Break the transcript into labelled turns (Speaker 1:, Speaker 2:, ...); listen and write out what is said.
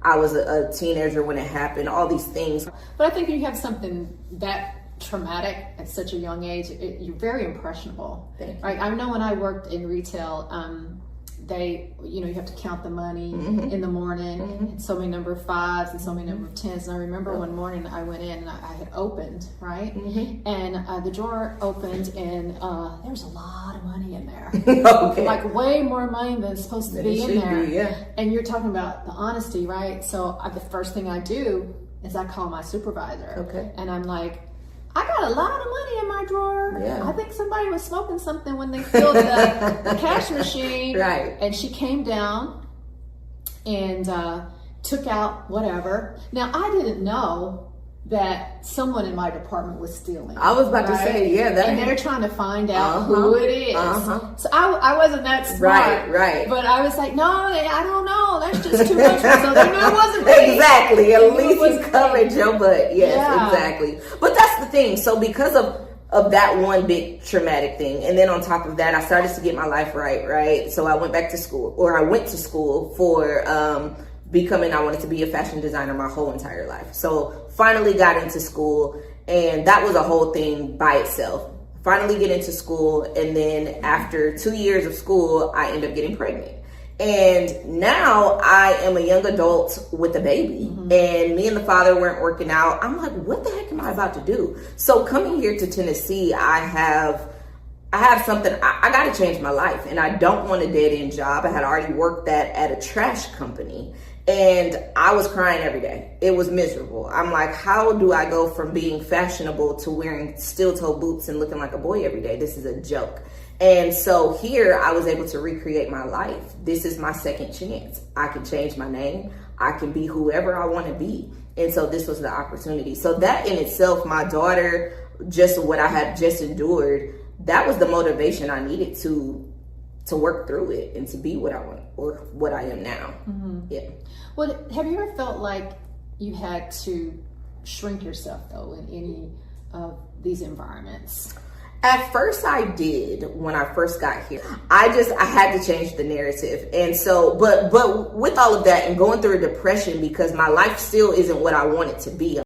Speaker 1: I was a teenager when it happened, all these things.
Speaker 2: But I think you have something that traumatic at such a young age, you're very impressionable. Right? I know when I worked in retail, you have to count the money in the morning, and so many number of fives and so many number of tens. And I remember one morning I went in and I had opened, right? And the drawer opened and there was a lot of money in there.
Speaker 1: Okay.
Speaker 2: Like way more money than it's supposed to be in there.
Speaker 1: Yeah.
Speaker 2: And you're talking about the honesty, right? So the first thing I do is I call my supervisor.
Speaker 1: Okay.
Speaker 2: And I'm like, I got a lot of money in my drawer.
Speaker 1: Yeah.
Speaker 2: I think somebody was smoking something when they filled the cash machine.
Speaker 1: Right.
Speaker 2: And she came down and took out whatever. Now, I didn't know that someone in my department was stealing.
Speaker 1: I was about to say, yeah.
Speaker 2: And they're trying to find out who it is. So I wasn't that smart.
Speaker 1: Right.
Speaker 2: But I was like, no, I don't know. That's just too much. So they knew it wasn't me.
Speaker 1: Exactly. At
Speaker 2: They knew it
Speaker 1: least you
Speaker 2: wasn't
Speaker 1: covered
Speaker 2: me.
Speaker 1: your butt. Yes,
Speaker 2: Yeah.
Speaker 1: exactly. But that's the thing. So because of that one big traumatic thing, and then on top of that, I started to get my life right? So I went to school for I wanted to be a fashion designer my whole entire life. So finally got into school, and that was a whole thing by itself. Finally get into school, and then after 2 years of school, I end up getting pregnant. And now I am a young adult with a baby, and me and the father weren't working out. I'm like, what the heck am I about to do? So coming here to Tennessee, I have something, I got to change my life, and I don't want a dead end job. I had already worked at a trash company, and I was crying every day. It was miserable. I'm like, how do I go from being fashionable to wearing steel toe boots and looking like a boy every day? This is a joke. And so here I was able to recreate my life. This is my second chance. I can change my name. I can be whoever I want to be. And so this was the opportunity. So that in itself, my daughter, just what I had just endured, that was the motivation I needed to work through it and to be what I want or what I am now. Yeah.
Speaker 2: Well, have you ever felt like you had to shrink yourself though in any of these environments?
Speaker 1: At first I did when I first got here. I had to change the narrative. And so, but with all of that and going through a depression because my life still isn't what I want it to be.